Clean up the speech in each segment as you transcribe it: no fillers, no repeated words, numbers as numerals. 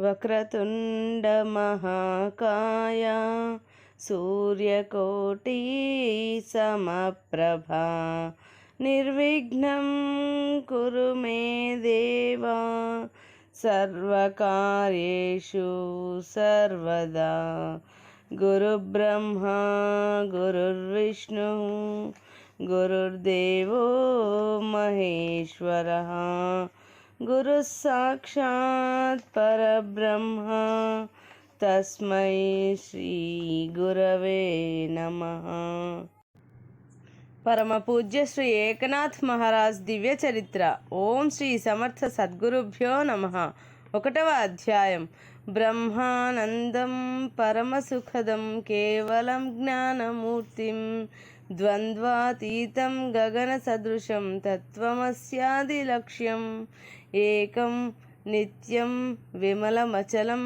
వక్రతుండ మహాకాయ సూర్యకోటి సమప్రభా నిర్విఘ్నం కురు మే దేవా సర్వకార్యేషు సర్వదా. గురుబ్రహ్మా గురుర్విష్ణు గురుర్దేవో మహేశ్వరః గురుః సాక్షాత్ పరబ్రహ్మ తస్మై శ్రీ గురవే నమః. పరమ పూజ్య శ్రీ ఏకనాథ్ మహారాజ్ దివ్య చరిత్ర. ఓం శ్రీ సమర్థ సద్గురుభ్యో నమః. 1వ అధ్యాయం. బ్రహ్మానందం పరమసుఖదం కేవలం జ్ఞానమూర్తిం ద్వంద్వాతీతం గగన సదృశం తత్వమస్యాది లక్ష్యం ఏకం నిత్యం విమలమచలం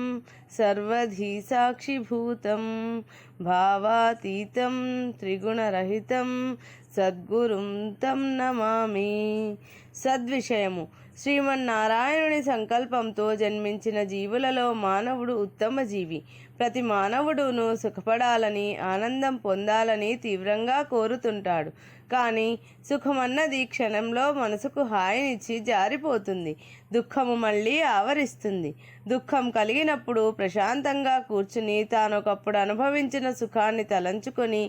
సర్వధీ సాక్షిభూతం భావాతీతం త్రిగుణరహితం సద్గురుం తం నమామి. సద్విషయము. శ్రీమన్నారాయణుని సంకల్పంతో జన్మించిన జీవులలో మానవుడు ఉత్తమ జీవి. ప్రతి మానవుడును సుఖపడాలని, ఆనందం పొందాలని తీవ్రంగా కోరుతుంటాడు. కానీ సుఖమన్నది క్షణంలో మనసుకు హాయినిచ్చి జారిపోతుంది. దుఃఖము మళ్ళీ ఆవరిస్తుంది. దుఃఖం కలిగినప్పుడు ప్రశాంతంగా కూర్చుని తానొకప్పుడు అనుభవించిన సుఖాన్ని తలంచుకొని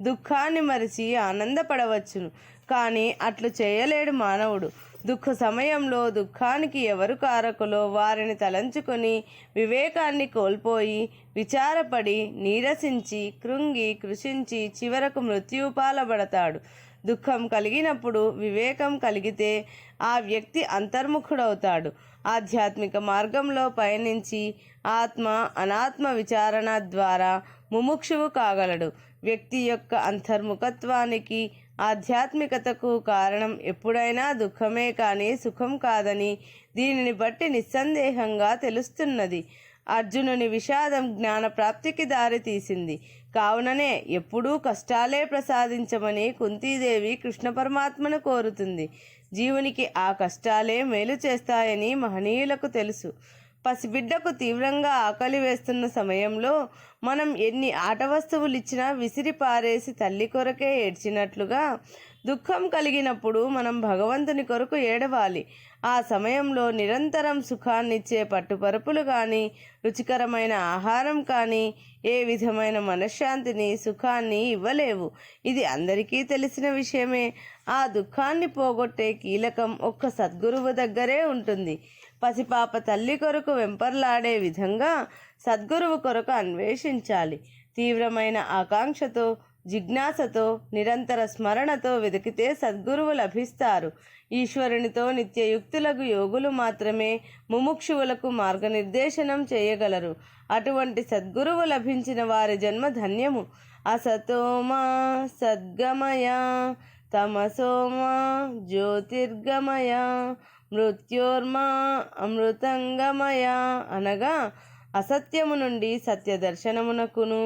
దుఃఖాన్ని మరిచి ఆనందపడవచ్చును. కానీ అట్లు చేయలేడు మానవుడు. దుఃఖ సమయంలో దుఃఖానికి ఎవరు కారకులో వారిని తలంచుకొని వివేకాన్ని కోల్పోయి విచారపడి నీరసించి కృంగి కృషించి చివరకు మృత్యుపాలబడతాడు. దుఃఖం కలిగినప్పుడు వివేకం కలిగితే ఆ వ్యక్తి అంతర్ముఖుడవుతాడు. ఆధ్యాత్మిక మార్గంలో పయనించి ఆత్మ అనాత్మ విచారణ ద్వారా ముముక్షువు కాగలడు. వ్యక్తి యొక్క అంతర్ముఖత్వానికి ఆధ్యాత్మికతకు కారణం ఎప్పుడైనా దుఃఖమే కానీ సుఖం కాదని దీనిని బట్టి నిస్సందేహంగా తెలుస్తున్నది. అర్జునుని విషాదం జ్ఞానప్రాప్తికి దారి తీసింది. కావుననే ఎప్పుడూ కష్టాలే ప్రసాదించమని కుంతీదేవి కృష్ణ పరమాత్మను కోరుతుంది. జీవునికి ఆ కష్టాలే మేలు చేస్తాయని మహనీయులకు తెలుసు. పసిబిడ్డకు తీవ్రంగా ఆకలి వేస్తున్న సమయంలో మనం ఎన్ని ఆట వస్తువులు ఇచ్చినా విసిరి పారేసి తల్లి కొరకే ఏడ్చినట్లుగా దుఃఖం కలిగినప్పుడు మనం భగవంతుని కొరకు ఏడవాలి. ఆ సమయంలో నిరంతరం సుఖాన్నిచ్చే పట్టుపరుపులు కానీ రుచికరమైన ఆహారం కానీ ఏ విధమైన మనశ్శాంతిని సుఖాన్ని ఇవ్వలేవు. ఇది అందరికీ తెలిసిన విషయమే. ఆ దుఃఖాన్ని పోగొట్టే కీలకం ఒక్క సద్గురువు దగ్గరే ఉంటుంది. పసిపాప తల్లి కొరకు వెంపర్లాడే విధంగా సద్గురువు కొరకు అన్వేషించాలి. తీవ్రమైన ఆకాంక్షతో జిజ్ఞాసతో నిరంతర స్మరణతో వెతికితే సద్గురువు లభిస్తారు. ఈశ్వరునితో నిత్యయుక్తులకు యోగులు మాత్రమే ముముక్షువులకు మార్గనిర్దేశనం చేయగలరు. అటువంటి సద్గురువు లభించిన వారి జన్మ ధన్యము. అసతోమా సద్గమయ తమసోమా జ్యోతిర్గమయ మృత్యోర్మా అమృతంగమయ అనగా అసత్యము నుండి సత్య దర్శనమునకును,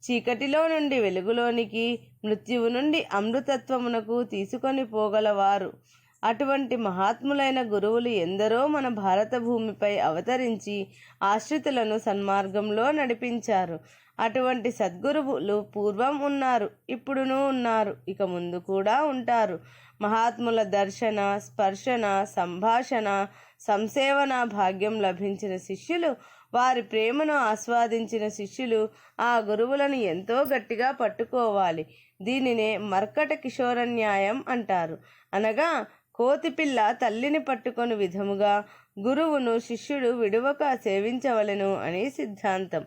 చీకటిలో నుండి వెలుగులోనికి, మృత్యువు నుండి అమృతత్వమునకు తీసుకొని పోగలవారు. అటువంటి మహాత్ములైన గురువులు ఎందరో మన భారత భూమిపై అవతరించి ఆశ్రితులను సన్మార్గంలో నడిపించారు. అటువంటి సద్గురువులు పూర్వం ఉన్నారు, ఇప్పుడును ఉన్నారు, ఇక ముందు కూడా ఉంటారు. మహాత్ముల దర్శన, స్పర్శన, సంభాషణ, సంసేవన భాగ్యం లభించిన శిష్యులు, వారి ప్రేమను ఆస్వాదించిన శిష్యులు ఆ గురువులను ఎంతో గట్టిగా పట్టుకోవాలి. దీనినే మర్కట కిశోర న్యాయం అంటారు. అనగా కోతిపిల్ల తల్లిని పట్టుకొని విధముగా గురువును శిష్యుడు విడువక సేవించవలెను అని సిద్ధాంతం.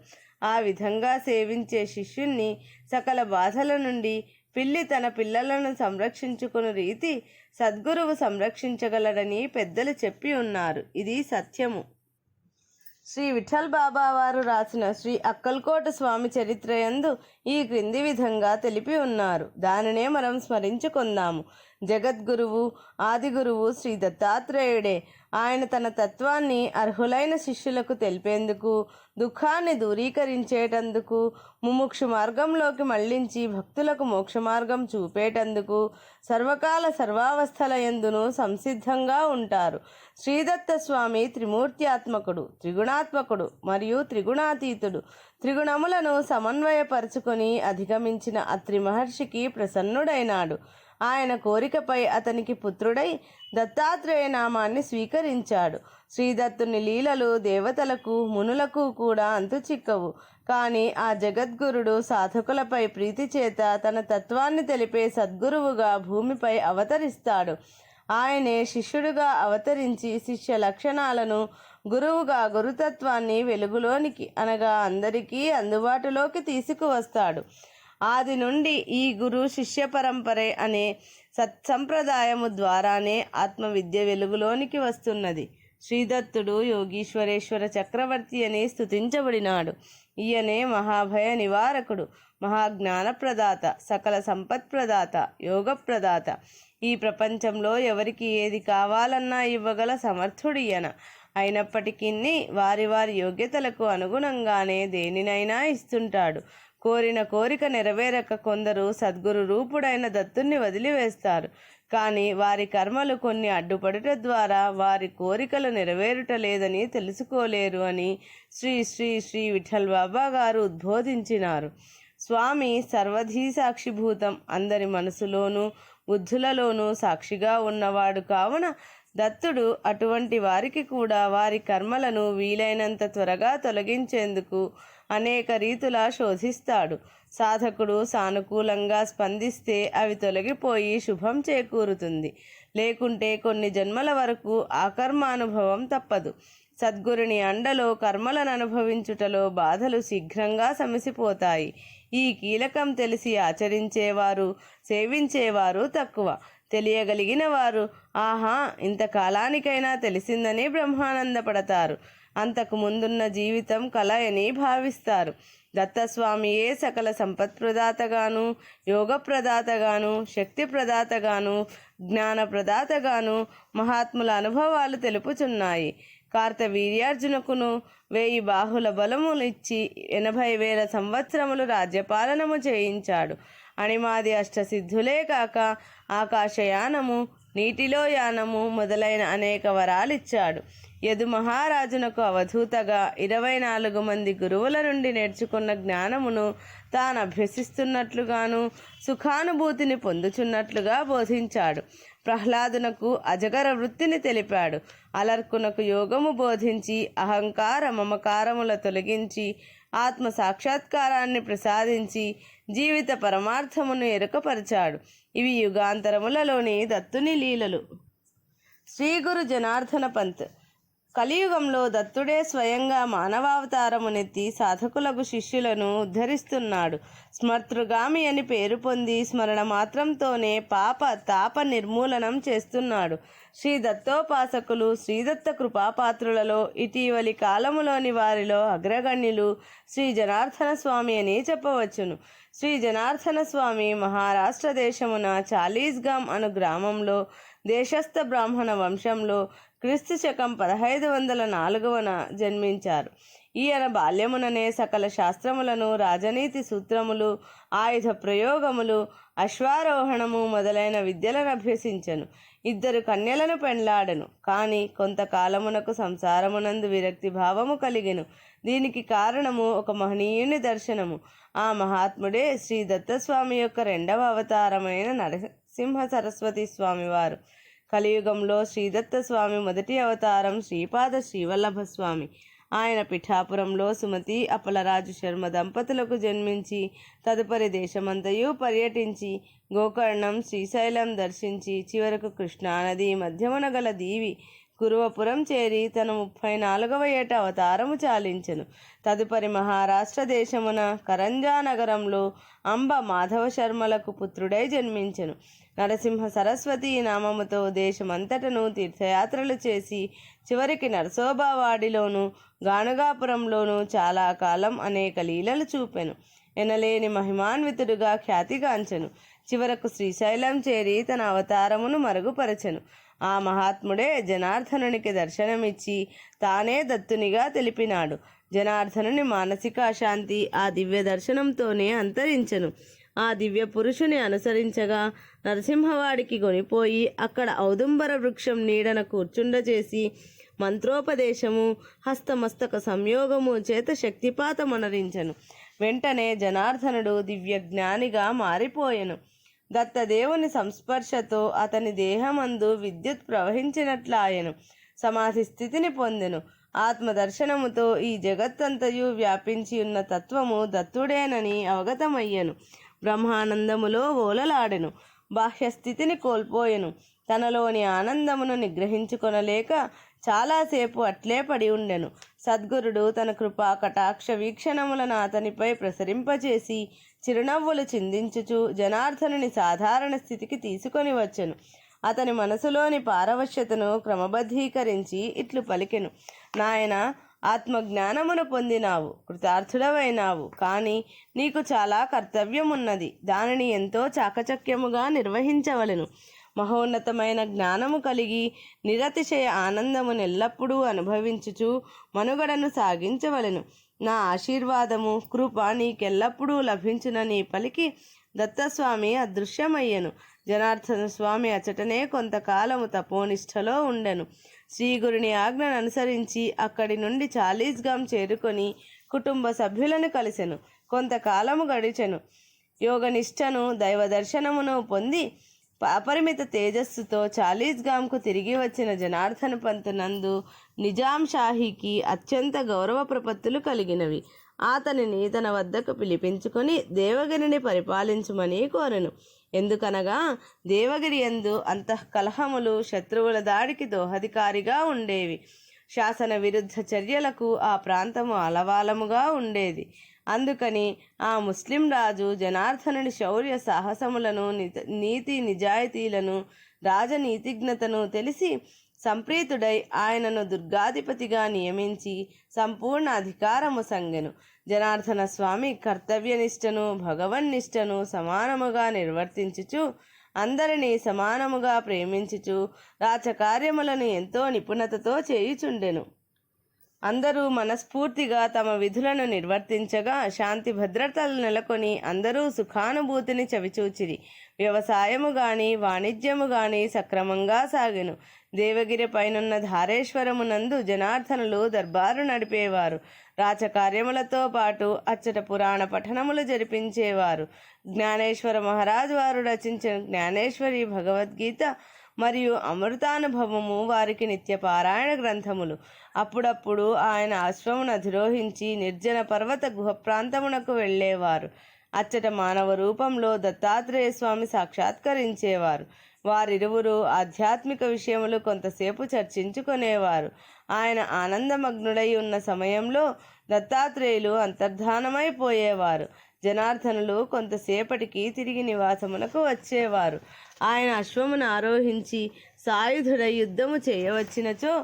ఆ విధంగా సేవించే శిష్యుణ్ణి సకల బాధల నుండి పిల్లి తన పిల్లలను సంరక్షించుకుని రీతి సద్గురువు సంరక్షించగలడని పెద్దలు చెప్పి ఉన్నారు. ఇది సత్యము. శ్రీ విఠల్ బాబా వారు రాసిన శ్రీ అక్కల్కోట స్వామి చరిత్రయందు ఈ క్రింది విధంగా తెలిపి ఉన్నారు. దానినే మనం స్మరించుకుందాము. జగద్గురువు ఆదిగురువు శ్రీ దత్తాత్రేయుడే. ఆయన తన తత్వాన్ని అర్హులైన శిష్యులకు తెలిపేందుకు, దుఃఖాన్ని దూరీకరించేటందుకు, ముముక్షు మార్గంలోకి మళ్లించి భక్తులకు మోక్ష మార్గం చూపేటందుకు సర్వకాల సర్వావస్థల యందును సంసిద్ధంగా ఉంటారు. శ్రీదత్త స్వామి త్రిమూర్త్యాత్మకుడు, త్రిగుణాత్మకుడు మరియు త్రిగుణాతీతుడు. త్రిగుణములను సమన్వయపరుచుకొని అధిగమించిన అత్రి మహర్షికి ప్రసన్నుడైనాడు. ఆయన కోరికపై అతనికి పుత్రుడై దత్తాత్రేయ నామాన్ని స్వీకరించాడు. శ్రీదత్తుని లీలలు దేవతలకు మునులకు కూడా అంతు చిక్కవు. కానీ ఆ జగద్గురుడు సాధకులపై ప్రీతి చేత తన తత్వాన్ని తెలిపే సద్గురువుగా భూమిపై అవతరిస్తాడు. ఆయనే శిష్యుడుగా అవతరించి శిష్య లక్షణాలను, గురువుగా గురుతత్వాన్ని వెలుగులోనికి అనగా అందరికీ అందుబాటులోకి తీసుకువస్తాడు. ఆది నుండి ఈ గురు శిష్య పరంపరే అనే సత్సంప్రదాయము ద్వారానే ఆత్మవిద్య వెలుగులోనికి వస్తున్నది. శ్రీదత్తుడు యోగీశ్వరేశ్వర చక్రవర్తి అని స్తుతించబడినాడు. ఈయనే మహాభయ నివారకుడు, మహాజ్ఞాన ప్రదాత, సకల సంపత్ ప్రదాత, యోగ ప్రదాత. ఈ ప్రపంచంలో ఎవరికి ఏది కావాలన్నా ఇవ్వగల సమర్థుడియన. అయినప్పటికీ వారి వారి యోగ్యతలకు అనుగుణంగానే దేనినైనా ఇస్తుంటాడు. కోరిన కోరిక నెరవేరక కొందరు సద్గురు రూపుడైన దత్తుణ్ణి వదిలివేస్తారు. కానీ వారి కర్మలు కొన్ని అడ్డుపడుట ద్వారా వారి కోరికలు నెరవేరుట లేదని తెలుసుకోలేరు అని శ్రీ శ్రీ శ్రీ విఠల్ బాబా గారు ఉద్బోధించినారు. స్వామి సర్వధీ సాక్షిభూతం, అందరి మనసులోనూ బుద్ధులలోనూ సాక్షిగా ఉన్నవాడు కావున దత్తుడు అటువంటి వారికి కూడా వారి కర్మలను వీలైనంత త్వరగా తొలగించేందుకు అనేక రీతులా శోధిస్తాడు. సాధకుడు సానుకూలంగా స్పందిస్తే అవి తొలగిపోయి శుభం చేకూరుతుంది. లేకుంటే కొన్ని జన్మల వరకు ఆకర్మానుభవం తప్పదు. సద్గురుని అండలో కర్మలను అనుభవించుటలో బాధలు శీఘ్రంగా సమసిపోతాయి. ఈ కీలకం తెలిసి ఆచరించేవారు, సేవించేవారు తక్కువ. తెలియగలిగిన వారు ఆహా ఇంతకాలానికైనా తెలిసిందని బ్రహ్మానందపడతారు. అంతకు ముందున్న జీవితం కల అని భావిస్తారు. దత్తస్వామియే సకల సంపత్ ప్రదాతగాను, యోగ ప్రదాతగాను, శక్తి ప్రదాతగాను, జ్ఞాన ప్రదాతగాను మహాత్ముల అనుభవాలు తెలుపుచున్నాయి. కార్తవీర్యార్జునకును 1000 బాహుల బలములిచ్చి 80,000 సంవత్సరములు రాజ్యపాలనము చేయించాడు. అణిమాది అష్టసిద్ధులే కాక ఆకాశయానము, నీటిలో యానము మొదలైన అనేక వరాలిచ్చాడు. యదు మహారాజునకు అవధూతగా 24 మంది గురువుల నుండి నేర్చుకున్న జ్ఞానమును తాను అభ్యసిస్తున్నట్లుగాను, సుఖానుభూతిని పొందుచున్నట్లుగా బోధించాడు. ప్రహ్లాదునకు అజగర వృత్తిని తెలిపాడు. అలర్కునకు యోగము బోధించి అహంకార మమకారముల తొలగించి ఆత్మ సాక్షాత్కారాన్ని ప్రసాదించి జీవిత పరమార్థమును ఎరుకపరిచాడు. ఇవి యుగాంతరములలోని దత్తుని లీలలు. శ్రీ గురు జనార్దన పంత్ కలియుగంలో దత్తుడే స్వయంగా మానవావతారమునెత్తి సాధకులకు శిష్యులను ఉద్ధరిస్తున్నాడు. స్మర్తృగామి అని పేరు పొంది స్మరణ మాత్రంతోనే పాప తాప నిర్మూలనం చేస్తున్నాడు. శ్రీ దత్తోపాసకులు శ్రీదత్త కృపాపాత్రులలో ఇటీవలి కాలములోని వారిలో అగ్రగణ్యులు శ్రీ జనార్దన స్వామి అని చెప్పవచ్చును. శ్రీ జనార్దన స్వామి మహారాష్ట్ర దేశమున చాలీస్గామ్ అను గ్రామంలో దేశస్థ బ్రాహ్మణ వంశంలో క్రీస్తు శకం 1504వ జన్మించారు. ఈయన బాల్యముననే సకల శాస్త్రములను, రాజనీతి సూత్రములు, ఆయుధ ప్రయోగములు, అశ్వారోహణము మొదలైన విద్యలను అభ్యసించెను. 2 కన్యలను పెండ్లాడెను. కానీ కొంతకాలమునకు సంసారమునందు విరక్తి భావము కలిగెను. దీనికి కారణము ఒక మహనీయుని దర్శనము. ఆ మహాత్ముడే శ్రీ దత్తస్వామి యొక్క 2వ అవతారమైన నరసింహ సరస్వతి స్వామివారు. కలియుగంలో శ్రీదత్త స్వామి మొదటి అవతారం శ్రీపాద శ్రీవల్లభ స్వామి. ఆయన పిఠాపురంలో సుమతి అప్పలరాజు శర్మ దంపతులకు జన్మించి తదుపరి దేశమంతయు పర్యటించి గోకర్ణం, శ్రీశైలం దర్శించి చివరకు కృష్ణానది మధ్యమున గల దీవి కురువపురం చేరి తన 34వ ఏట అవతారము చాలించెను. తదుపరి మహారాష్ట్ర దేశమున కరంజా నగరంలో అంబ మాధవ శర్మలకు పుత్రుడై జన్మించెను. నరసింహ సరస్వతి నామముతో దేశమంతటను తీర్థయాత్రలు చేసి చివరికి నరసోబావాడిలోను గానుగాపురంలోను చాలా కాలం అనేక లీలలు చూపెను. ఎనలేని మహిమాన్వితుడుగా ఖ్యాతిగాంచెను. చివరకు శ్రీశైలం చేరి తన అవతారమును మరుగుపరచెను. ఆ మహాత్ముడే జనార్దనునికి దర్శనమిచ్చి తానే దత్తునిగా తెలిపినాడు. జనార్దనుని మానసిక అశాంతి ఆ దివ్య దర్శనంతోనే అంతరించెను. ఆ దివ్య పురుషుని అనుసరించగా నరసింహవాడికి కొనిపోయి అక్కడ ఔదుంబర వృక్షం నీడన కూర్చుండచేసి మంత్రోపదేశము హస్తమస్తక సంయోగము చేత శక్తిపాతమనరించెను. వెంటనే జనార్దనుడు దివ్య జ్ఞానిగా మారిపోయెను. దత్తదేవుని సంస్పర్శతో అతని దేహమందు విద్యుత్ ప్రవహించినట్లాయెను. సమాధి స్థితిని పొందెను. ఆత్మదర్శనముతో ఈ జగత్తంతయు వ్యాపించి ఉన్న తత్వము దత్తుడేనని అవగతమయ్యెను. బ్రహ్మానందములో ఓలలాడెను. బాహ్యస్థితిని కోల్పోయెను. తనలోని ఆనందమును నిగ్రహించుకొనలేక చాలాసేపు అట్లే పడి ఉండెను. సద్గురుడు తన కృపా కటాక్ష వీక్షణములను అతనిపై ప్రసరింపచేసి చిరునవ్వులు చిందించుచు జనార్దనుని సాధారణ స్థితికి తీసుకొని వచ్చెను. అతని మనసులోని పారవశ్యతను క్రమబద్ధీకరించి ఇట్లు పలికెను. నాయన, ఆత్మజ్ఞానమును పొందినావు, కృతార్థుడవైనావు. కానీ నీకు చాలా కర్తవ్యమున్నది. దానిని ఎంతో చాకచక్యముగా నిర్వహించవలెను. మహోన్నతమైన జ్ఞానము కలిగి నిరతిశయ ఆనందమును ఎల్లప్పుడూ అనుభవించుచు మనుగడను సాగించవలెను. నా ఆశీర్వాదము కృప నీకెల్లప్పుడూ లభించునని పలికి దత్తస్వామి అదృశ్యమయ్యెను. జనార్దన స్వామి అచటనే కొంతకాలము తపోనిష్టలో ఉండెను. శ్రీగురుని ఆజ్ఞను అనుసరించి అక్కడి నుండి చాలీస్గాం చేరుకొని కుటుంబ సభ్యులను కలిసెను. కొంతకాలము గడిచెను. యోగనిష్టను దైవ దర్శనమును పొంది అపరిమిత తేజస్సుతో చాలీస్గాంకు తిరిగి వచ్చిన జనార్దన పంతు నందు నిజాం షాహీకి అత్యంత గౌరవ ప్రపత్తులు కలిగినవి. అతనిని తన వద్దకు పిలిపించుకొని దేవగిరిని పరిపాలించుమని కోరెను. ఎందుకనగా దేవగిరి యందు అంతఃకలహములు శత్రువుల దాడికి దోహదికారిగా ఉండేవి. శాసన విరుద్ధ చర్యలకు ఆ ప్రాంతము అలవాలముగా ఉండేది. అందుకని ఆ ముస్లిం రాజు జనార్దనుని శౌర్య సాహసములను నీతి నిజాయితీలను రాజనీతిజ్ఞతను తెలిసి సంప్రీతుడై ఆయనను దుర్గాధిపతిగా నియమించి సంపూర్ణ అధికారము సంగెను. జనార్దన స్వామి కర్తవ్యనిష్టను భగవన్నిష్టను సమానముగా నిర్వర్తించుచు అందరినీ సమానముగా ప్రేమించుచు రాచకార్యములను ఎంతో నిపుణతతో చేయుచుండెను. అందరూ మనస్ఫూర్తిగా తమ విధులను నిర్వర్తించగా శాంతి భద్రతలు నెలకొని అందరూ సుఖానుభూతిని చవిచూచిరి. వ్యవసాయము గాని వాణిజ్యము గాని సక్రమంగా సాగెను. దేవగిరి పైనున్న ధారేశ్వరమునందు జనార్దనులు దర్బారు నడిపేవారు. రాచకార్యములతో పాటు అచ్చట పురాణ పఠనములు జరిపించేవారు. జ్ఞానేశ్వర మహారాజు వారు రచించిన జ్ఞానేశ్వరి భగవద్గీత మరియు అమృతానుభవము వారికి నిత్య పారాయణ గ్రంథములు. అప్పుడప్పుడు ఆయన అశ్వమును అధిరోహించి నిర్జన పర్వత గుహ ప్రాంతమునకు వెళ్ళేవారు. అచ్చట మానవ రూపంలో దత్తాత్రేయ స్వామి సాక్షాత్కరించేవారు. వారిరువురు ఆధ్యాత్మిక విషయములు కొంతసేపు చర్చించుకునేవారు. ఆయన ఆనందమగ్నుడై ఉన్న సమయంలో దత్తాత్రేయులు అంతర్ధానమైపోయేవారు. జనార్దనులు కొంతసేపటికి తిరిగి నివాసమునకు వచ్చేవారు. ఆయన అశ్వమును ఆరోహించి సాయుధుడై యుద్ధము చేయవచ్చినచో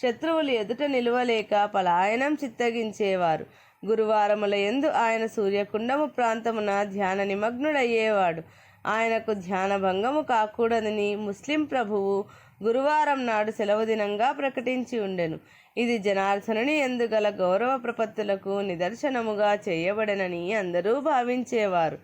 శత్రువులు ఎదుట నిలువలేక పలాయనం చిత్తగించేవారు. గురువారముల యందు ఆయన సూర్యకుండము ప్రాంతమున ధ్యాన నిమగ్నుడయ్యేవాడు. ఆయనకు ధ్యాన భంగము కాకూడదని ముస్లిం ప్రభువు గురువారం నాడు సెలవు దినంగా ప్రకటించి ఉండెను. ఇది జనార్దనుని యందు గల గౌరవ ప్రపత్తులకు నిదర్శనముగా చేయబడెనని అందరూ భావించేవారు.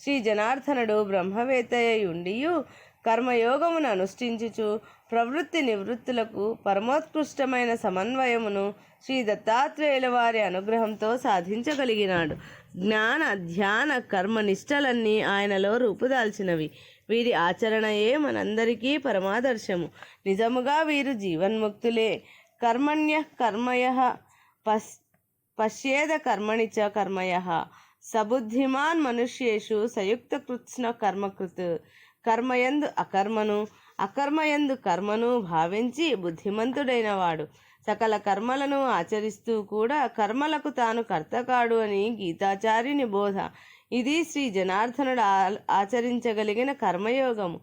శ్రీ జనార్దనుడు బ్రహ్మవేత్తయ్య ఉండియు కర్మయోగమును అనుష్ఠించుచు ప్రవృత్తి నివృత్తులకు పరమోత్కృష్టమైన సమన్వయమును శ్రీ దత్తాత్రేయుల వారి అనుగ్రహంతో సాధించగలిగినాడు. జ్ఞాన ధ్యాన కర్మనిష్టలన్నీ ఆయనలో రూపుదాల్చినవి. వీరి ఆచరణయే మనందరికీ పరమాదర్శము. నిజముగా వీరు జీవన్ముక్తులే. కర్మణ్య కర్మయ పశ్యేద కర్మణి చ కర్మయ సబుద్ధిమాన్ మనుష్యేషు సయుక్త కృత్స్న కర్మకృత్. కర్మయందు అకర్మను అకర్మయందు కర్మను భావించి బుద్ధిమంతుడైన వాడు సకల కర్మలను ఆచరిస్తూ కూడా కర్మలకు తాను కర్తకాడు అని గీతాచార్యుని బోధ. ఇది శ్రీ జనార్దనుడు ఆచరించగలిగిన కర్మయోగము.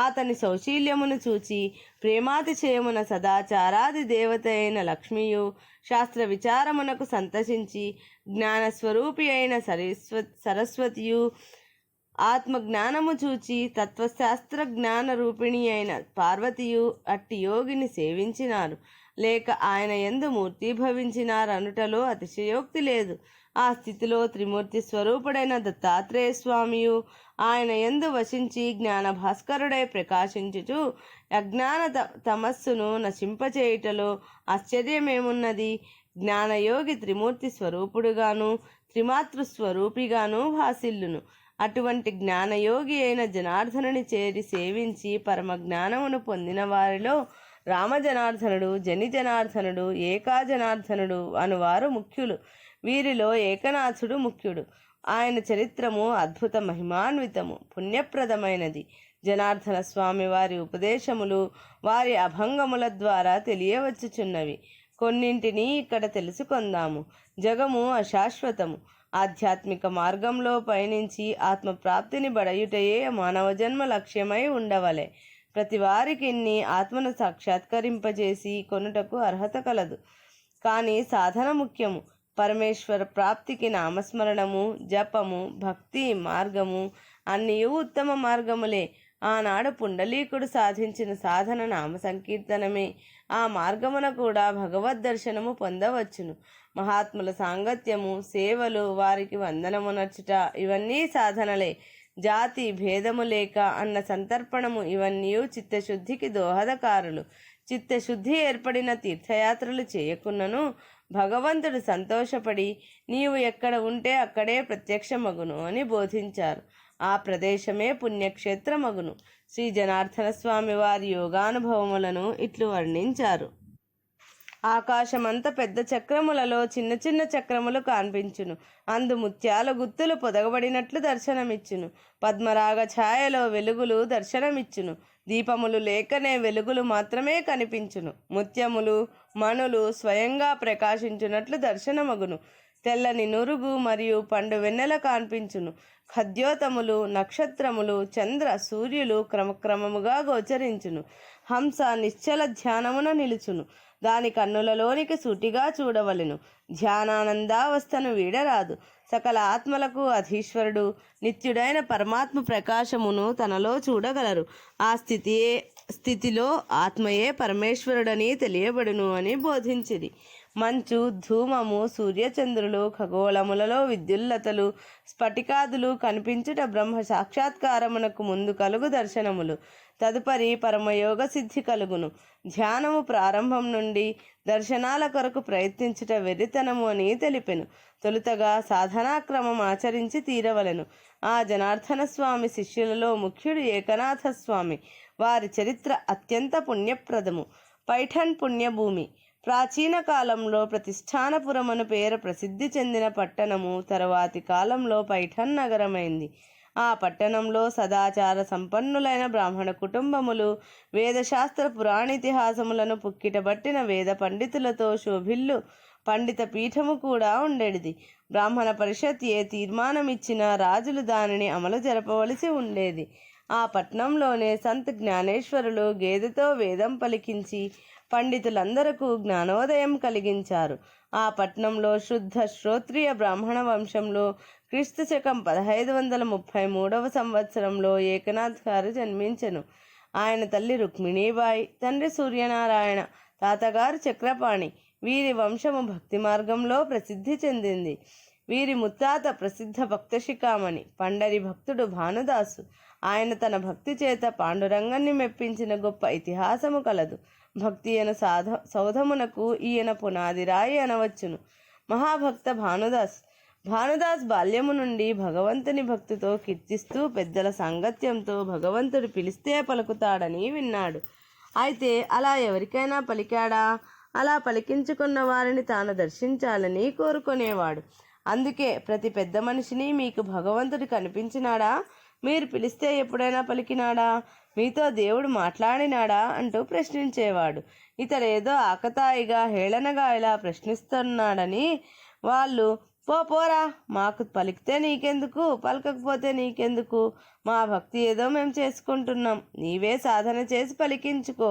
అతని సౌశీల్యమును చూచి ప్రేమాతిశయమున సదాచారాది దేవత అయిన లక్ష్మియు శాస్త్ర విచారమునకు సంతసించి జ్ఞానస్వరూపి అయిన సరస్వతియు ఆత్మజ్ఞానము చూచి తత్వశాస్త్ర జ్ఞాన రూపిణి అయిన పార్వతీయు అట్టి యోగిని సేవించినారు, లేక ఆయన యందు మూర్తీభవించినారనుటలో అతిశయోక్తి లేదు. ఆ స్థితిలో త్రిమూర్తి స్వరూపుడైన దత్తాత్రేయ స్వామియు ఆయన యందు వశించి జ్ఞాన భాస్కరుడై ప్రకాశించుచు అజ్ఞాన తమస్సును నశింపచేయుటలో ఆశ్చర్యమేమున్నది? జ్ఞానయోగి త్రిమూర్తి స్వరూపుడుగాను త్రిమాతృస్వరూపిగాను భాసిల్లును. అటువంటి జ్ఞానయోగి అయిన జనార్దనుని చేరి సేవించి పరమ జ్ఞానమును పొందిన వారిలో రామజనార్దనుడు, జని జనార్దనుడు, ఏకా జనార్దనుడు అనువారు ముఖ్యులు. వీరిలో ఏకనాథుడు ముఖ్యుడు. ఆయన చరిత్రము అద్భుత మహిమాన్వితము, పుణ్యప్రదమైనది. జనార్దన స్వామి వారి ఉపదేశములు వారి అభంగముల ద్వారా తెలియవచ్చుచున్నవి. కొన్నింటిని ఇక్కడ తెలుసుకొందాము. జగము అశాశ్వతము. ఆధ్యాత్మిక మార్గంలో పయనించి ఆత్మప్రాప్తిని బడయుటయే మానవ జన్మ లక్ష్యమై ఉండవలే. ప్రతి వారికి ఆత్మను సాక్షాత్కరింపజేసి కొనుటకు అర్హత కలదు. కానీ సాధన ముఖ్యము. పరమేశ్వర ప్రాప్తికి నామస్మరణము, జపము, భక్తి మార్గము అన్నీ ఉత్తమ మార్గములే. ఆనాడు పుండలీకుడు సాధించిన సాధన నామ సంకీర్తనమే. ఆ మార్గమున కూడా భగవద్ దర్శనము పొందవచ్చును. మహాత్ముల సాంగత్యము, సేవలు, వారికి వందనమునర్చుట ఇవన్నీ సాధనలే. జాతి భేదము లేక అన్న సంతర్పణము ఇవన్నీ చిత్తశుద్ధికి దోహదకారులు. చిత్తశుద్ధి ఏర్పడిన తీర్థయాత్రలు చేయకున్నను భగవంతుడు సంతోషపడి నీవు ఎక్కడ ఉంటే అక్కడే ప్రత్యక్షమగును అని బోధించారు. ఆ ప్రదేశమే పుణ్యక్షేత్రమగును. శ్రీ జనార్దన స్వామి వారి యోగానుభవములను ఇట్లు వర్ణించారు. ఆకాశమంత పెద్ద చక్రములలో చిన్న చిన్న చక్రములు కనిపించును. అందు ముత్యాల గుత్తులు పొదగబడినట్లు దర్శనమిచ్చును. పద్మరాగ ఛాయలో వెలుగులు దర్శనమిచ్చును. దీపములు లేకనే వెలుగులు మాత్రమే కనిపించును. ముత్యములు, మణులు స్వయంగా ప్రకాశించున్నట్లు దర్శనమగును. తెల్లని నురుగు మరియు పండు వెన్నెల కాన్పించును. ఖద్యోతములు, నక్షత్రములు, చంద్ర సూర్యులు క్రమక్రమముగా గోచరించును. హంస నిశ్చల ధ్యానమున నిలుచును. దాని కన్నులలోనికి సూటిగా చూడవలెను. ధ్యానానందావస్థను వీడరాదు. సకల ఆత్మలకు అధీశ్వరుడు నిత్యుడైన పరమాత్మ ప్రకాశమును తనలో చూడగలరు. ఆ స్థితిలో ఆత్మయే పరమేశ్వరుడని తెలియబడును అని బోధించిరి. మంచు, ధూమము, సూర్యచంద్రులు, ఖగోళములలో విద్యుల్లతలు, స్ఫటికాదులు కనిపించుట బ్రహ్మ సాక్షాత్కారమునకు ముందు కలుగు దర్శనములు. తదుపరి పరమయోగ సిద్ధి కలుగును. ధ్యానము ప్రారంభం నుండి దర్శనాల కొరకు ప్రయత్నించుట వెర్రితనము అని తెలిపెను. తొలుతగా సాధనాక్రమం ఆచరించి తీరవలెను. ఆ జనార్దన స్వామి శిష్యులలో ముఖ్యుడు ఏకనాథ స్వామి. వారి చరిత్ర అత్యంత పుణ్యప్రదము. పైఠన్ పుణ్యభూమి. ప్రాచీన కాలంలో ప్రతిష్టానపురమను పేరు ప్రసిద్ధి చెందిన పట్టణము తరువాతి కాలంలో పైఠన్ నగరమైంది. ఆ పట్టణంలో సదాచార సంపన్నులైన బ్రాహ్మణ కుటుంబములు, వేదశాస్త్ర పురాణితిహాసములను పుక్కిటబట్టిన వేద పండితులతో శోభిల్లు పండిత పీఠము కూడా ఉండేది. బ్రాహ్మణ పరిషత్ ఏ తీర్మానమిచ్చినా రాజులు దానిని అమలు జరపవలసి ఉండేది. ఆ పట్నంలోనే సంత్ జ్ఞానేశ్వరులు గేదెతో వేదం పలికించి పండితులందరకు జ్ఞానోదయం కలిగించారు. ఆ పట్నంలో శుద్ధ శ్రోత్రియ బ్రాహ్మణ వంశంలో క్రీస్తు శకం 1533 సంవత్సరంలో ఏకనాథ్ గారు జన్మించెను. ఆయన తల్లి రుక్మిణీబాయి, తండ్రి సూర్యనారాయణ, తాతగారు చక్రపాణి. వీరి వంశము భక్తి మార్గంలో ప్రసిద్ధి చెందింది. వీరి ముత్తాత ప్రసిద్ధ భక్తశిఖామణి పండరి భక్తుడు భానుదాసు. ఆయన తన భక్తి చేత పాండురంగాన్ని మెప్పించిన గొప్ప ఇతిహాసము కలదు. భక్తి అను సౌధమునకు ఈయన పునాది రాయి అనవచ్చును. మహాభక్త భానుదాస్ బాల్యము నుండి భగవంతుని భక్తితో కీర్తిస్తూ పెద్దల సాంగత్యంతో భగవంతుడు పిలిస్తే పలుకుతాడని విన్నాడు. అయితే అలా ఎవరికైనా పలికాడా? అలా పలికించుకున్న వారిని తాను దర్శించాలని కోరుకునేవాడు. అందుకే ప్రతి పెద్ద మనిషిని మీకు భగవంతుడు కనిపించినాడా? మీరు పిలిస్తే ఎప్పుడైనా పలికినాడా? మీతో దేవుడు మాట్లాడినాడా అంటూ ప్రశ్నించేవాడు. ఇతడేదో ఆకతాయిగా హేళనగా ఇలా ప్రశ్నిస్తున్నాడని వాళ్ళు పోరా, మాకు పలికితే నీకెందుకు, పలకకపోతే నీకెందుకు, మా భక్తి ఏదో మేము చేసుకుంటున్నాం, నీవే సాధన చేసి పలికించుకో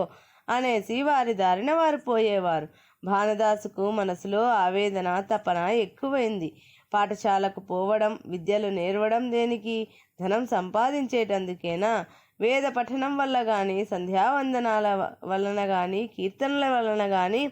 అనేసి వారి దారిన వారు పోయేవారు. భానుదాసుకు మనసులో ఆవేదన, తపన ఎక్కువైంది. పాఠశాలకు పోవడం, విద్యలు నేర్వడం దేనికి? ధనం సంపాదించేటందుకేనా? వేద పఠనం వల్ల కానీ, సంధ్యావందనాల వలన కానీ, కీర్తనల వలన కానీ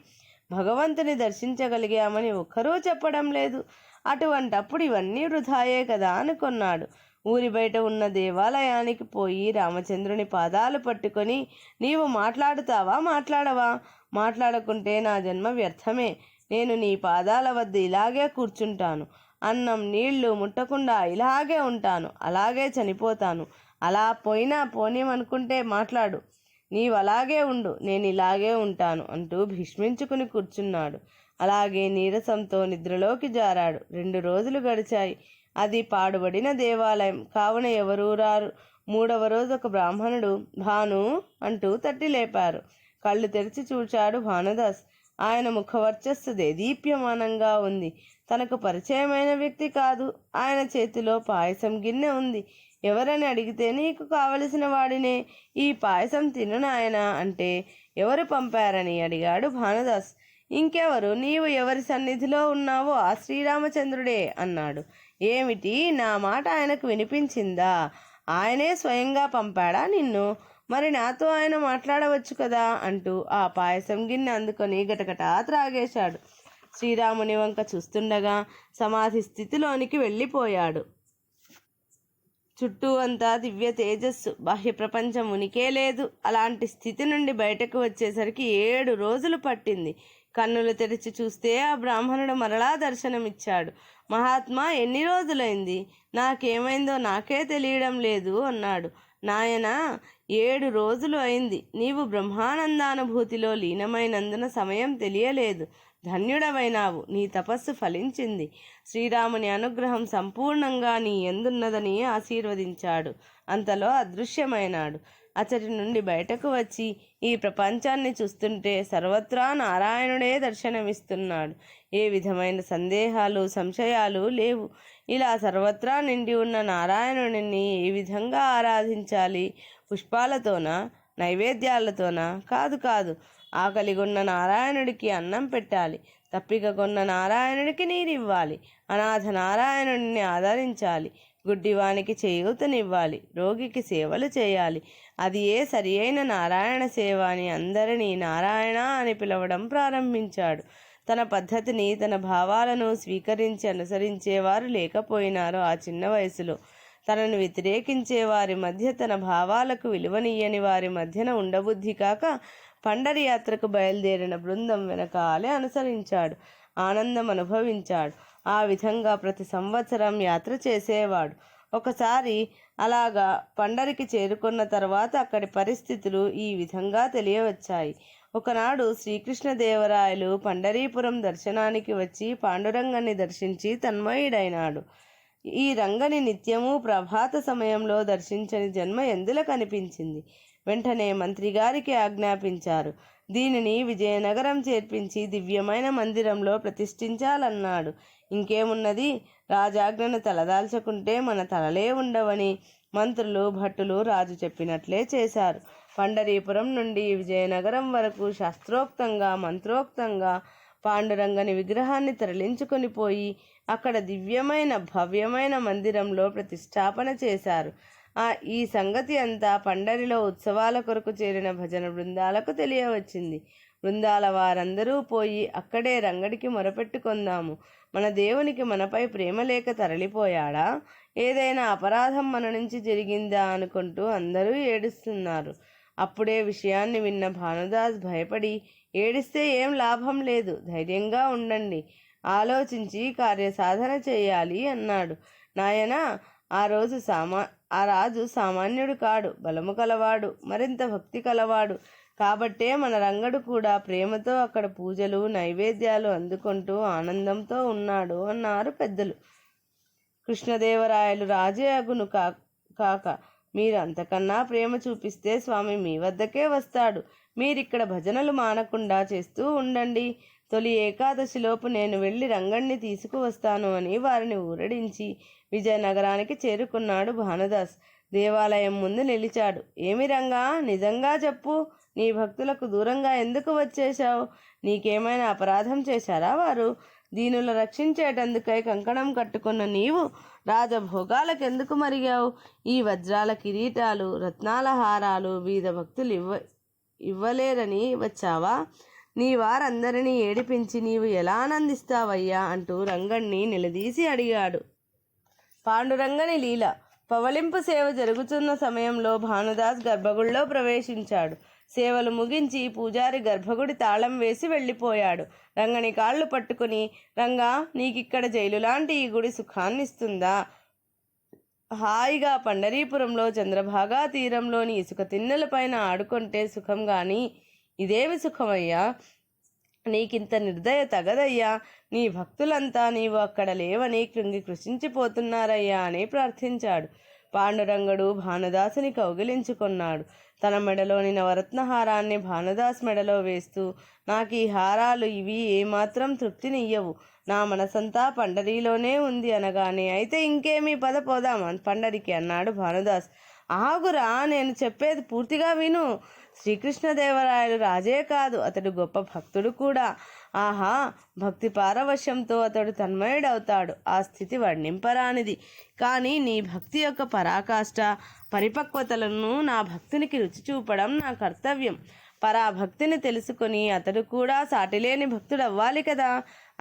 భగవంతుని దర్శించగలిగామని ఒక్కరూ చెప్పడం లేదు. అటువంటప్పుడు ఇవన్నీ వృధాయే కదా అనుకున్నాడు. ఊరి బయట ఉన్న దేవాలయానికి పోయి రామచంద్రుని పాదాలు పట్టుకొని, నీవు మాట్లాడుతావా మాట్లాడవా? మాట్లాడకుంటే నా జన్మ వ్యర్థమే. నేను నీ పాదాల వద్ద ఇలాగే కూర్చుంటాను. అన్నం నీళ్లు ముట్టకుండా ఇలాగే ఉంటాను. అలాగే చనిపోతాను. అలా పోయినా పోనేమనుకుంటే మాట్లాడు. నీవు అలాగే ఉండు, నేను ఇలాగే ఉంటాను అంటూ భీష్మించుకుని కూర్చున్నాడు. అలాగే నీరసంతో నిద్రలోకి జారాడు. 2 రోజులు గడిచాయి. అది పాడుబడిన దేవాలయం కావున ఎవరూ రారు. 3వ రోజు ఒక బ్రాహ్మణుడు భాను అంటూ తట్టి లేపారు. కళ్ళు తెరిచి చూచాడు భానుదాస్. ఆయన ముఖవర్చస్సు దేదీప్యమానంగా ఉంది. తనకు పరిచయమైన వ్యక్తి కాదు. ఆయన చేతిలో పాయసం గిన్నె ఉంది. ఎవరని అడిగితే, నీకు కావలసిన వాడినే, ఈ పాయసం తిను నాయనా అంటే, ఎవరు పంపారని అడిగాడు భానుదాస్. ఇంకెవరు, నీవు ఎవరి సన్నిధిలో ఉన్నావో ఆ శ్రీరామచంద్రుడే అన్నాడు. ఏమిటి, నా మాట ఆయనకు వినిపించిందా? ఆయనే స్వయంగా పంపాడా నిన్ను? మరి నాతో ఆయన మాట్లాడవచ్చు కదా అంటూ ఆ పాయసం గిన్నె అందుకొని గటగటా త్రాగేశాడు. శ్రీరాముని వంక చూస్తుండగా సమాధి స్థితిలోనికి వెళ్ళిపోయాడు. చుట్టూ అంతా దివ్య తేజస్సు, బాహ్య ప్రపంచం ఉనికే లేదు. అలాంటి స్థితి నుండి బయటకు వచ్చేసరికి 7 రోజులు పట్టింది. కన్నులు తెరిచి చూస్తే ఆ బ్రాహ్మణుడు మరలా దర్శనమిచ్చాడు. మహాత్మా, ఎన్ని రోజులైంది? నాకేమైందో నాకే తెలియడం లేదు అన్నాడు. నాయనా, 7 రోజులు అయింది. నీవు బ్రహ్మానందానుభూతిలో లీనమైనందున సమయం తెలియలేదు. ధన్యుడవైనావు. నీ తపస్సు ఫలించింది. శ్రీరాముని అనుగ్రహం సంపూర్ణంగా నీ యందున్నదని ఆశీర్వదించాడు. అంతలో అదృశ్యమైనాడు. అతడి నుండి బయటకు వచ్చి ఈ ప్రపంచాన్ని చూస్తుంటే సర్వత్రా నారాయణుడే దర్శనమిస్తున్నాడు. ఏ విధమైన సందేహాలు సంశయాలు లేవు. ఇలా సర్వత్రా నిండి ఉన్న నారాయణుడిని ఏ విధంగా ఆరాధించాలి? పుష్పాలతోనా, నైవేద్యాలతోనా? కాదు కాదు. ఆకలిగొన్న నారాయణుడికి అన్నం పెట్టాలి. తప్పికగొన్న నారాయణుడికి నీరివ్వాలి. అనాథ నారాయణుడిని ఆదరించాలి. గుడ్డివానికి చేయూతనివ్వాలి. రోగికి సేవలు చేయాలి. అది ఏ సరి అయిన నారాయణ సేవ అని అందరినీ నారాయణ అని పిలవడం ప్రారంభించాడు. తన పద్ధతిని, తన భావాలను స్వీకరించి అనుసరించేవారు లేకపోయినారు ఆ చిన్న వయసులో. తనను వ్యతిరేకించే వారి మధ్య, తన భావాలకు విలువనీయని వారి మధ్యన ఉండబుద్ధి కాక పండరి యాత్రకు బయలుదేరిన బృందం వెనకాలే అనుసరించాడు. ఆనందం అనుభవించాడు. ఆ విధంగా ప్రతి సంవత్సరం యాత్ర చేసేవాడు. ఒకసారి అలాగా పండరికి చేరుకున్న తర్వాత అక్కడి పరిస్థితులు ఈ విధంగా తెలియవచ్చాయి. ఒకనాడు శ్రీకృష్ణదేవరాయలు పండరీపురం దర్శనానికి వచ్చి పాండురంగని దర్శించి తన్మయుడైనాడు. ఈ రంగని నిత్యము ప్రభాత సమయంలో దర్శించని జన్మ ఎందుల కనిపించింది. వెంటనే మంత్రిగారికి ఆజ్ఞాపించారు. దీనిని విజయనగరం చేర్పించి దివ్యమైన మందిరంలో ప్రతిష్ఠించాలన్నాడు. ఇంకేమున్నది, రాజాజ్ఞను తలదాల్చకుంటే మన తలలే ఉండవని మంత్రులు భట్టులు రాజు చెప్పినట్లే చేశారు. పండరీపురం నుండి విజయనగరం వరకు శాస్త్రోక్తంగా మంత్రోక్తంగా పాండురంగని విగ్రహాన్ని తరలించుకొని పోయి అక్కడ దివ్యమైన భవ్యమైన మందిరంలో ప్రతిష్టాపన చేశారు. ఈ సంగతి అంతా పండరిలో ఉత్సవాల కొరకు చేరిన భజన బృందాలకు తెలియవచ్చింది. బృందాల వారందరూ పోయి అక్కడే రంగడికి మొరపెట్టుకొందాము. మన దేవునికి మనపై ప్రేమ లేక తరలిపోయాడా? ఏదైనా అపరాధం మన నుంచి జరిగిందా అనుకుంటూ అందరూ ఏడుస్తున్నారు. అప్పుడే విషయాన్ని విన్న భానుదాస్ భయపడి, ఏడిస్తే ఏం లాభం లేదు, ధైర్యంగా ఉండండి, ఆలోచించి కార్యసాధన చేయాలి అన్నాడు. నాయనా, ఆ రాజు సామాన్యుడు కాడు, బలము కలవాడు, మరింత భక్తి కలవాడు. కాబట్టే మన రంగడు కూడా ప్రేమతో అక్కడ పూజలు నైవేద్యాలు అందుకుంటూ ఆనందంతో ఉన్నాడు అన్నారు పెద్దలు. కృష్ణదేవరాయలు రాజే అగును కాక మీరు అంతకన్నా ప్రేమ చూపిస్తే స్వామి మీ వద్దకే వస్తాడు. మీరిక్కడ భజనలు మానకుండా చేస్తూ ఉండండి. తొలి ఏకాదశిలోపు నేను వెళ్ళి రంగణ్ణి తీసుకువస్తాను అని వారిని ఊరడించి విజయనగరానికి చేరుకున్నాడు భానుదాస్. దేవాలయం ముందు నిలిచాడు. ఏమి రంగా, నిజంగా చెప్పు, నీ భక్తులకు దూరంగా ఎందుకు వచ్చేశావు? నీకేమైనా అపరాధం చేశారా వారు? దీనుల రక్షించేటందుకై కంకణం కట్టుకున్న నీవు రాజభోగాలకెందుకు మరిగావు? ఈ వజ్రాల కిరీటాలు, రత్నాల హారాలు బీద భక్తులు ఇవ్వలేరని వచ్చావా? నీ వారందరినీ ఏడిపించి నీవు ఎలా ఆనందిస్తావయ్యా అంటూ రంగణ్ణి నిలదీసి అడిగాడు. పాండురంగని లీల. పవళింపు సేవ జరుగుతున్న సమయంలో భానుదాస్ గర్భగుడిలో ప్రవేశించాడు. సేవలు ముగించి పూజారి గర్భగుడి తాళం వేసి వెళ్ళిపోయాడు. రంగని కాళ్ళు పట్టుకుని, రంగా, నీకిక్కడ జైలు లాంటి ఈ గుడి సుఖాన్నిస్తుందా? హాయిగా పండరీపురంలో చంద్రభాగా తీరంలోని ఇసుక తిన్నెలపైన ఆడుకుంటే సుఖం గాని ఇదేమి సుఖమయ్యా? నీకింత నిర్దయ తగదయ్యా. నీ భక్తులంతా నీవు అక్కడ లేవని కృంగి కృషించిపోతున్నారయ్యా అని ప్రార్థించాడు. పాండురంగడు భానుదాసుని కౌగిలించుకున్నాడు. తన మెడలోని నవరత్నహారాన్ని భానుదాస్ మెడలో వేస్తూ, నాకు ఈ హారాలు ఇవి ఏమాత్రం తృప్తినియ్యవు. నా మనసంతా పండరీలోనే ఉంది అనగానే, అయితే ఇంకేమీ పద పోదాం పండరికి అన్నాడు భానుదాస్. ఆగురా, నేను చెప్పేది పూర్తిగా విను. శ్రీకృష్ణదేవరాయలు రాజే కాదు, అతడు గొప్ప భక్తుడు కూడా. ఆహా, భక్తి పారవశ్యంతో అతడు తన్మయుడవుతాడు. ఆ స్థితి వర్ణింపరానిది. కానీ నీ భక్తి యొక్క పరాకాష్ట పరిపక్వతలను నా భక్తునికి రుచి చూపడం నా కర్తవ్యం. పరాభక్తిని తెలుసుకొని అతడు కూడా సాటిలేని భక్తుడవ్వాలి కదా.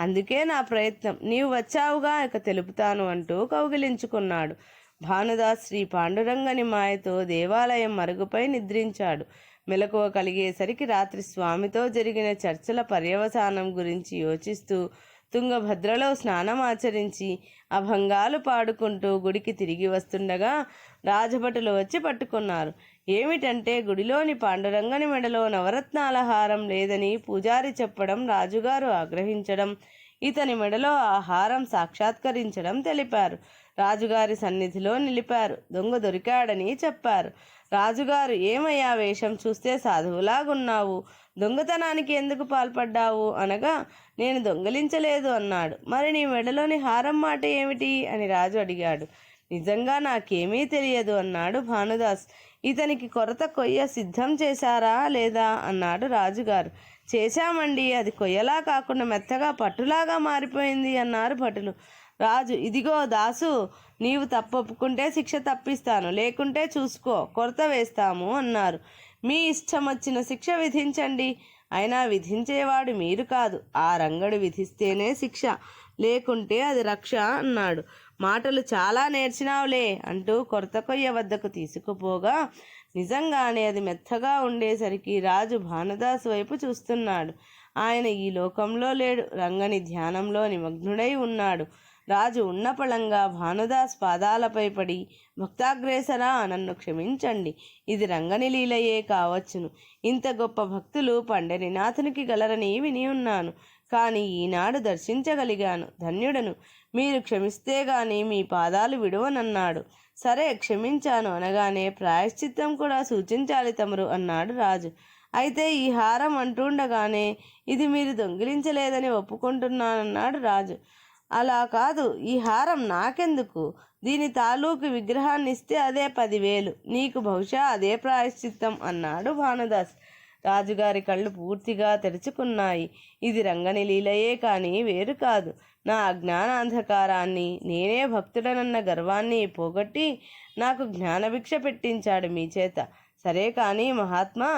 అందుకే నా ప్రయత్నం. నీవు వచ్చావుగా, ఇక తెలుపుతాను అంటూ కౌగిలించుకున్నాడు. భానుదాస్ శ్రీ పాండురంగని మాయతో దేవాలయం మరుగుపై నిద్రించాడు. మెలకువ కలిగేసరికి రాత్రి స్వామితో జరిగిన చర్చల పర్యవసానం గురించి యోచిస్తూ తుంగభద్రలో స్నానమాచరించి అభంగాలు పాడుకుంటూ గుడికి తిరిగి వస్తుండగా రాజభటులు వచ్చి పట్టుకున్నారు. ఏమిటంటే, గుడిలోని పాండురంగని మెడలో నవరత్నాల హారం లేదని పూజారి చెప్పడం, రాజుగారు ఆగ్రహించడం, ఇతని మెడలో ఆ హారం సాక్షాత్కరించడం తెలిపారు. రాజుగారి సన్నిధిలో నిలిపారు. దొంగ దొరికాడని చెప్పారు. రాజుగారు, ఏమయ్యా వేషం చూస్తే సాధువులాగున్నావు, దొంగతనానికి ఎందుకు పాల్పడ్డావు అనగా, నేను దొంగలించలేదు అన్నాడు. మరి నీ మెడలోని హారం మాట ఏమిటి అని రాజు అడిగాడు. నిజంగా నాకేమీ తెలియదు అన్నాడు భానుదాస్. ఇతనికి కొరత కొయ్య సిద్ధం చేశారా లేదా అన్నాడు రాజుగారు. చేశామండి, అది కొయ్యలా కాకుండా మెత్తగా పట్టులాగా మారిపోయింది అన్నారు భటులు. రాజు, ఇదిగో దాసు, నీవు తప్పొప్పుకుంటే శిక్ష తప్పిస్తాను, లేకుంటే చూసుకో, కొరత వేస్తాము అన్నారు. మీ ఇష్టం వచ్చిన శిక్ష విధించండి. అయినా విధించేవాడు మీరు కాదు, ఆ రంగడు విధిస్తేనే శిక్ష, లేకుంటే అది రక్ష అన్నాడు. మాటలు చాలా నేర్చినావులే అంటూ కొరత కొయ్య వద్దకు తీసుకుపోగా నిజంగానే అది మెత్తగా ఉండేసరికి రాజు భానుదాసు వైపు చూస్తున్నాడు. ఆయన ఈ లోకంలో లేడు, రంగని ధ్యానంలో నిమగ్నుడై ఉన్నాడు. రాజు ఉన్నపళంగా భానుదాస్ పాదాలపై పడి, భక్తాగ్రేసరా, నన్ను క్షమించండి, ఇది రంగని లీలయే కావచ్చును. ఇంత గొప్ప భక్తులు పండరినాథునికి గలరని విని ఉన్నాను, కానీ ఈనాడు దర్శించగలిగాను, ధన్యుడను. మీరు క్షమిస్తే గాని మీ పాదాలు విడువనన్నాడు. సరే, క్షమించాను అనగానే, ప్రాయశ్చిత్తం కూడా సూచించాలి తమరు అన్నాడు రాజు. అయితే ఈ హారం అంటుండగానే, ఇది మీరు దొంగిలించలేదని ఒప్పుకుంటున్నానన్నాడు రాజు. అలా కాదు, ఈ హారం నాకెందుకు, దీని తాలూకు విగ్రహాన్ని ఇస్తే అదే 10,000, నీకు బహుశా అదే ప్రాయశ్చిత్తం అన్నాడు భానుదాస్. రాజుగారి కళ్ళు పూర్తిగా తెరుచుకున్నాయి. ఇది రంగని లీలయే కానీ వేరు కాదు. నా అజ్ఞానాంధకారాన్ని, నేనే భక్తుడనన్న గర్వాన్ని పోగొట్టి నాకు జ్ఞానభిక్ష పెట్టించాడు మీ చేత. సరే కానీ మహాత్మా,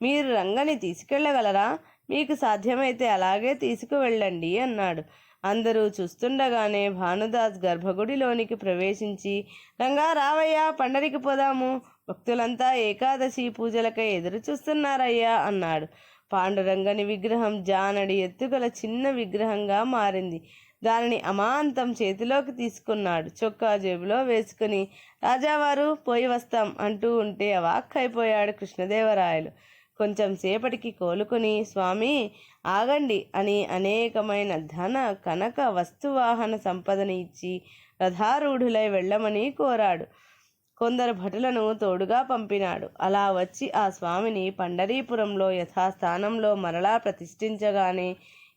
మీరు రంగని తీసుకెళ్ళగలరా? మీకు సాధ్యమైతే అలాగే తీసుకువెళ్ళండి అన్నాడు. అందరూ చూస్తుండగానే భానుదాస్ గర్భగుడిలోనికి ప్రవేశించి, రంగా రావయ్యా, పండరికి పోదాము, భక్తులంతా ఏకాదశి పూజలకై ఎదురు చూస్తున్నారయ్యా అన్నాడు. పాండురంగని విగ్రహం జానడి ఎత్తుగల చిన్న విగ్రహంగా మారింది. దానిని అమాంతం చేతిలోకి తీసుకున్నాడు. చొక్కా జేబులో వేసుకుని, రాజావారు, పోయి వస్తాం అంటూ ఉంటే అవాక్కైపోయాడు కృష్ణదేవరాయలు. కొంచెం సేపటికి కోలుకుని, స్వామి ఆగండి అని అనేకమైన ధన కనక వస్తువాహన సంపదని ఇచ్చి రథారూఢులై వెళ్ళమని కోరాడు. కొందరు భటులను తోడుగా పంపినాడు. అలా వచ్చి ఆ స్వామిని పండరీపురంలో యథాస్థానంలో మరలా ప్రతిష్ఠించగానే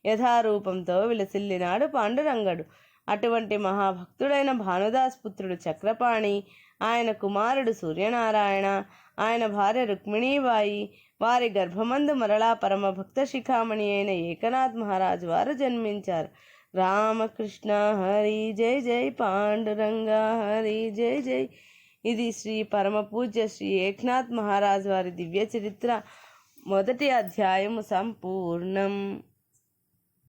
యథారూపంతో విలసిల్లినాడు పాండురంగడు. అటువంటి మహాభక్తుడైన భానుదాస్ పుత్రుడు చక్రపాణి, ఆయన కుమారుడు సూర్యనారాయణ, ఆయన భార్య రుక్మిణీబాయి, వారి గర్భమందు మరలా పరమభక్త శిఖామణి అయిన ఏకనాథ్ మహారాజు వారు జన్మించారు. రామకృష్ణ హరి జై జై, పాండురంగ హరి జై జై. ఇది శ్రీ పరమ పూజ్య శ్రీ ఏక్నాథ్ మహారాజ్ వారి దివ్య చరిత్ర 1వ అధ్యాయము సంపూర్ణం.